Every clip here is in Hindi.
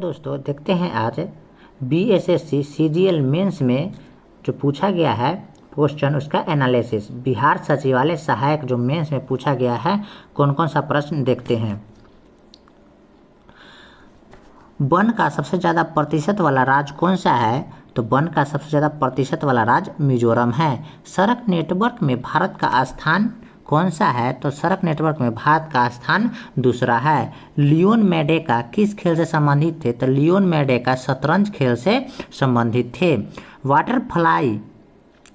दोस्तों देखते हैं आज बीएसएससी सीजीएल मेंस में जो पूछा गया है क्वेश्चन उसका एनालिसिस। बिहार सचिवालय सहायक जो मेंस में पूछा गया है कौन कौन सा प्रश्न देखते हैं। वन का सबसे ज़्यादा प्रतिशत वाला राज्य कौन सा है? तो वन का सबसे ज़्यादा प्रतिशत वाला राज्य मिजोरम है। सड़क नेटवर्क में भारत का स्थान कौन सा है? तो सड़क नेटवर्क में भारत का स्थान दूसरा है। लियोन मेंडेका किस खेल से संबंधित थे? तो लियोन मेंडेका शतरंज खेल से संबंधित थे।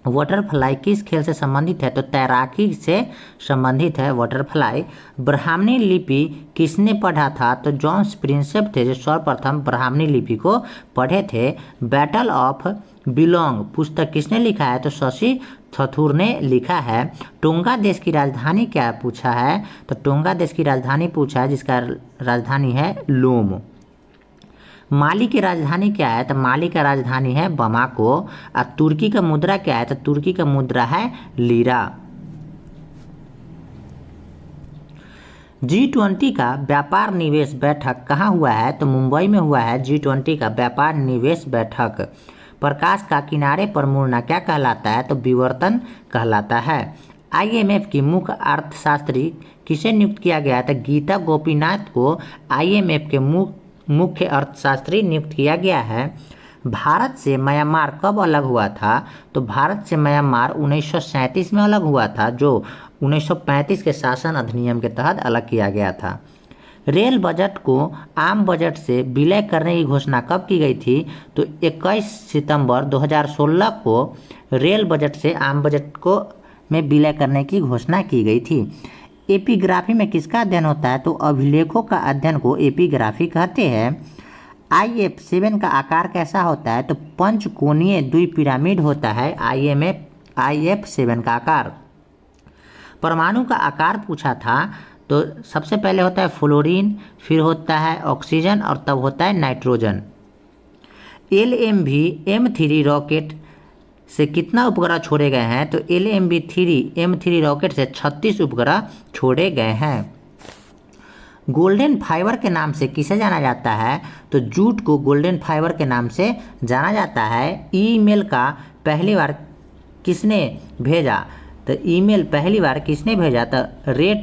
वाटरफ्लाई किस खेल से संबंधित है? तो तैराकी से संबंधित है वाटरफ्लाई। ब्राह्मणी लिपि किसने पढ़ा था? तो जॉन्स प्रिंसेप थे जो सर्वप्रथम ब्राह्मणी लिपि को पढ़े थे। बैटल ऑफ बिलोंग पुस्तक किसने लिखा है? तो शशि थरूर ने लिखा है। टोंगा देश की राजधानी क्या पूछा है? तो टोंगा देश की राजधानी पूछा है जिसका राजधानी है लोम। माली की राजधानी क्या है? तो माली का राजधानी है बमाको। और तुर्की का मुद्रा क्या है? तो तुर्की का मुद्रा है लीरा। G20 का व्यापार निवेश बैठक कहाँ हुआ है? तो मुंबई में हुआ है G20 का व्यापार निवेश बैठक। प्रकाश का किनारे पर मुड़ना क्या कहलाता है? तो विवर्तन कहलाता है। IMF की मुख्य अर्थशास्त्री किसे नियुक्त किया गया है? तो गीता गोपीनाथ को IMF के मुख्य अर्थशास्त्री नियुक्त किया गया है। भारत से म्यांमार कब अलग हुआ था? तो भारत से म्यांमार 1937 में अलग हुआ था जो 1935 के शासन अधिनियम के तहत अलग किया गया था। रेल बजट को आम बजट से विलय करने की घोषणा कब की गई थी? तो 21 सितंबर 2016 को रेल बजट से आम बजट को में विलय करने की घोषणा की गई थी। एपिग्राफी में किसका अध्ययन होता है? तो अभिलेखों का अध्ययन को एपिग्राफी कहते हैं। IF7 का आकार कैसा होता है? तो पंचकोणीय द्विपिरामिड होता है IF7 का आकार। परमाणु का आकार पूछा था तो सबसे पहले होता है फ्लोरीन, फिर होता है ऑक्सीजन और तब होता है नाइट्रोजन। LMV-M3 रॉकेट से कितना उपग्रह छोड़े गए हैं? तो LMV-M3 रॉकेट से 36 उपग्रह छोड़े गए हैं। गोल्डन फाइबर के नाम से किसे जाना जाता है? तो जूट को गोल्डन फाइबर के नाम से जाना जाता है। ईमेल का पहली बार किसने भेजा? तो ईमेल पहली बार किसने भेजा? तो रे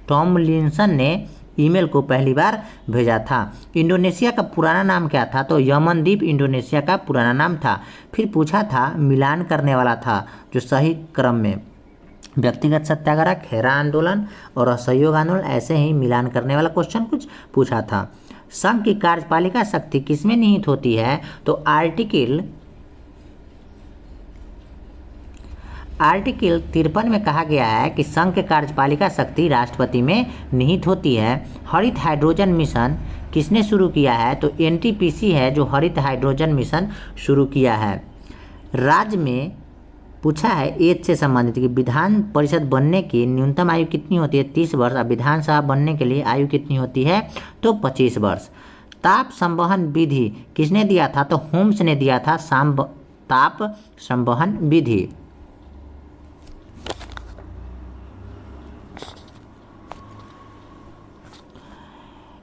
टॉमलिंसन ने ईमेल को पहली बार भेजा था। इंडोनेशिया का पुराना नाम क्या था? तो यमन द्वीप इंडोनेशिया का पुराना नाम था। फिर पूछा था मिलान करने वाला था जो सही क्रम में व्यक्तिगत सत्याग्रह, खेरा आंदोलन और असहयोग आंदोलन, ऐसे ही मिलान करने वाला क्वेश्चन कुछ पूछा था। संघ की कार्यपालिका शक्ति किसमें निहित होती है? तो आर्टिकल 53 में कहा गया है कि संघ के कार्यपालिका शक्ति राष्ट्रपति में निहित होती है। हरित हाइड्रोजन मिशन किसने शुरू किया है? तो NTPC है जो हरित हाइड्रोजन मिशन शुरू किया है। राज्य में पूछा है एज से संबंधित कि विधान परिषद बनने की न्यूनतम आयु कितनी होती है? 30 वर्ष। और विधानसभा बनने के लिए आयु कितनी होती है? तो 25 वर्ष। ताप संवहन विधि किसने दिया था? तो होम्स ने दिया था ताप संवहन विधि।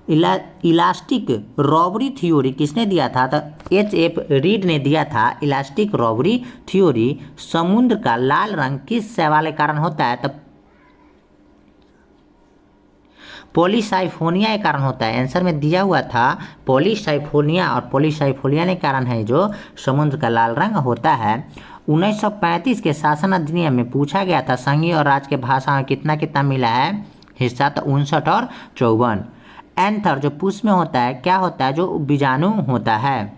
इलास्टिक रॉबरी थ्योरी किसने दिया था? तो HF रीड ने दिया था इलास्टिक रॉबरी थ्योरी। समुद्र का लाल रंग किस शैवाल के कारण होता है? तो पॉलीसाइफोनिया के कारण होता है। आंसर में दिया हुआ था पॉलीसाइफोनिया, और पॉलीसाइफोनिया के कारण है जो समुद्र का लाल रंग होता है। 1935 के शासन अधिनियम में पूछा गया था संघीय और राज्य के भाषा में कितना मिला है हिस्सा? तो 59 और 54। एंथर जो पुष्प में होता है क्या होता है? जो बीजाणु होता है।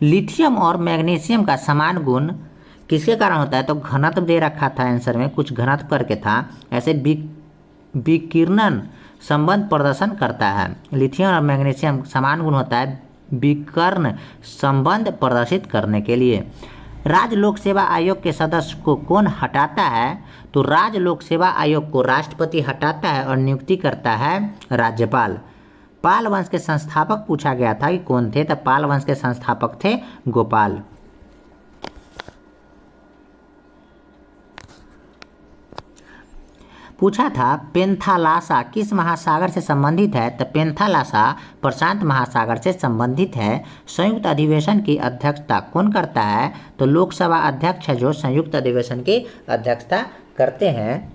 लिथियम और मैग्नीशियम का समान गुण किसके कारण होता है? तो घनत्व दे रखा था आंसर में, कुछ घनत्व करके था। ऐसे विकिरण संबंध प्रदर्शन करता है। लिथियम और मैग्नीशियम समान गुण होता है विकर्ण संबंध प्रदर्शित करने के लिए। राज्य लोक सेवा आयोग के सदस्य को कौन हटाता है? तो राज्य लोक सेवा आयोग को राष्ट्रपति हटाता है और नियुक्ति करता है राज्यपाल। पाल वंश के संस्थापक पूछा गया था कि कौन थे? तो पाल वंश के संस्थापक थे गोपाल। पूछा था पेंथालासा किस महासागर से संबंधित है, तो पेंथालासा प्रशांत महासागर से संबंधित है। संयुक्त अधिवेशन की अध्यक्षता कौन करता है, तो लोकसभा अध्यक्ष है जो संयुक्त अधिवेशन की अध्यक्षता करते हैं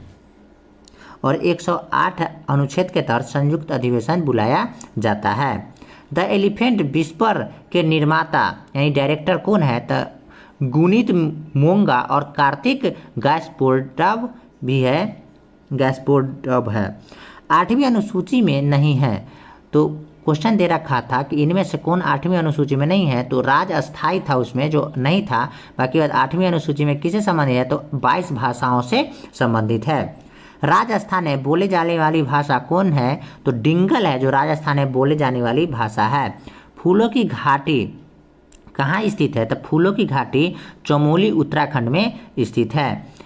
और 108 अनुच्छेद के तहत संयुक्त अधिवेशन बुलाया जाता है। द एलिफेंट विस्पर के निर्माता यानी डायरेक्टर कौन है, तो गुनीत मोंगा और कार्तिक गैस्पोर्टव भी है, गैस्पोर्टव है। 8वीं अनुसूची में नहीं है, तो क्वेश्चन दे रखा था कि इनमें से कौन 8वीं अनुसूची में नहीं है, तो राज अस्थाई था उसमें जो नहीं था। बाकी 8वीं अनुसूची में किससे संबंधित है, तो 22 भाषाओं से संबंधित है। राजस्थान में बोले जाने वाली भाषा कौन है, तो डिंगल है जो राजस्थान में बोले जाने वाली भाषा है। फूलों की घाटी कहाँ स्थित है, तो फूलों की घाटी चमोली उत्तराखंड में स्थित है।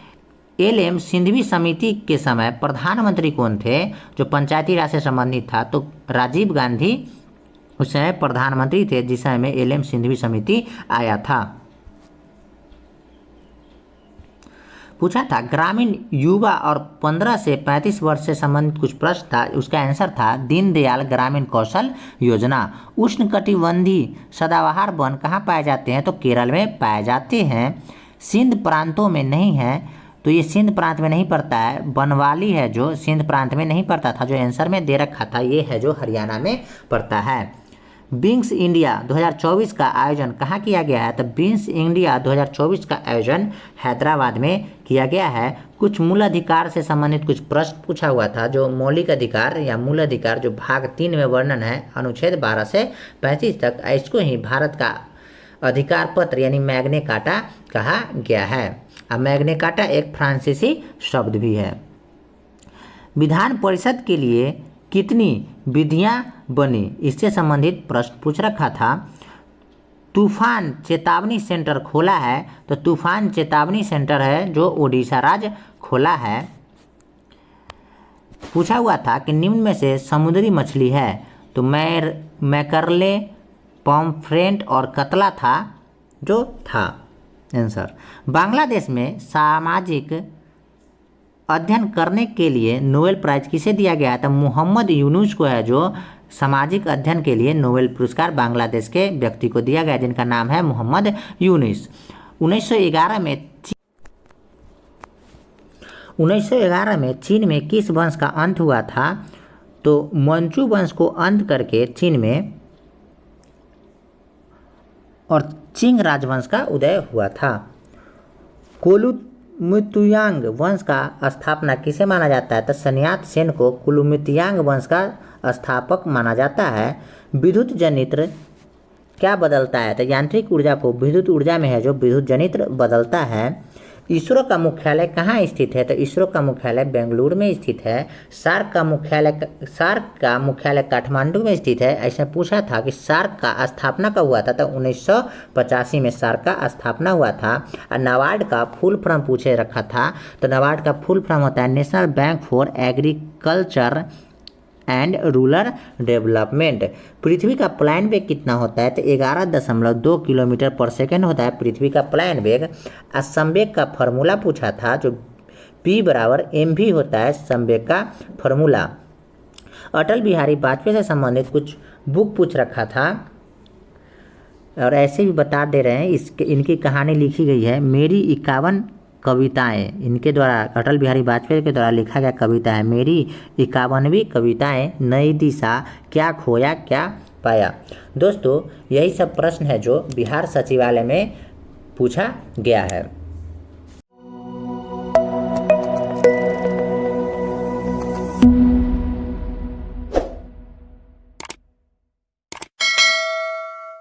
एलएम सिंधवी समिति के समय प्रधानमंत्री कौन थे, जो पंचायती राज से संबंधित था, तो राजीव गांधी उस समय प्रधानमंत्री थे जिस समय में एलएम सिंधवी समिति आया था। पूछा था ग्रामीण युवा और 15 से 35 वर्ष से संबंधित कुछ प्रश्न था, उसका आंसर था दीनदयाल ग्रामीण कौशल योजना। उष्णकटिबंधीय सदाबहार वन कहाँ पाए जाते हैं, तो केरल में पाए जाते हैं। सिंध प्रांतों में नहीं है, तो ये सिंध प्रांत में नहीं पड़ता है। बनवाली है जो सिंध प्रांत में नहीं पड़ता था, जो आंसर में दे रखा था ये है जो हरियाणा में पड़ता है। बिंग्स इंडिया 2024 का आयोजन कहाँ किया गया है, तो बिंग्स इंडिया 2024 का आयोजन हैदराबाद में किया गया है। कुछ मूल अधिकार से संबंधित कुछ प्रश्न पूछा हुआ था, जो मौलिक अधिकार या मूल अधिकार जो भाग 3 में वर्णन है अनुच्छेद 12 से 35 तक, इसको ही भारत का अधिकार पत्र यानी मैग्ने कार्टा कहा गया है। अब मैग्ने कार्टा एक फ्रांसीसी शब्द भी है। विधान परिषद के लिए कितनी विधियां बनी, इससे संबंधित प्रश्न पूछ रखा था। तूफान चेतावनी सेंटर खोला है, तो तूफान चेतावनी सेंटर है जो ओडिशा राज्य खोला है। पूछा हुआ था कि निम्न में से समुद्री मछली है, तो मैकरले, पॉम्फ्रेट और कतला था जो था आंसर। बांग्लादेश में सामाजिक अध्ययन करने के लिए नोबेल प्राइज किसे दिया गया था, मोहम्मद यूनुस को है जो सामाजिक अध्ययन के लिए नोबेल पुरस्कार बांग्लादेश के व्यक्ति को दिया गया जिनका नाम है मोहम्मद यूनुस। 1911 में चीन में किस वंश का अंत हुआ था, तो मंचू वंश को अंत करके चीन में और चिंग राजवंश का उदय हुआ था। कुलुमुतुयांग वंश का स्थापना किसे माना जाता है, तो सन्यात सेन को कुलुमुतुयांग वंश का स्थापक माना जाता है। विद्युत जनित्र क्या बदलता है, तो यांत्रिक ऊर्जा को विद्युत ऊर्जा में है जो विद्युत जनित्र बदलता है। इसरो का मुख्यालय कहाँ स्थित है, तो इसरो का मुख्यालय बेंगलुरु में स्थित है। सार्क का मुख्यालय काठमांडू में स्थित है। ऐसे पूछा था कि सार्क का स्थापना कब हुआ था, तो 1985 में सार्क का स्थापना हुआ था। और नाबार्ड का फुल फॉर्म पूछे रखा था, तो नाबार्ड का फुल फॉर्म होता है national bank for agriculture and rural development. पृथ्वी का प्लान वेग कितना होता है, तो 11.2 किलोमीटर पर सेकेंड होता है पृथ्वी का प्लान वेग। संवेग का फॉर्मूला पूछा था, जो P = mv होता है संवेग का फॉर्मूला। अटल बिहारी वाजपेयी से संबंधित कुछ बुक पूछ रखा था और ऐसे भी बता दे रहे हैं। इनकी कहानी लिखी गई है मेरी 51 कविताएं, इनके द्वारा अटल बिहारी वाजपेयी के द्वारा लिखा गया कविता है मेरी 51वीं कविताएं। नई दिशा, क्या खोया क्या पाया। दोस्तों यही सब प्रश्न है जो बिहार सचिवालय में पूछा गया है।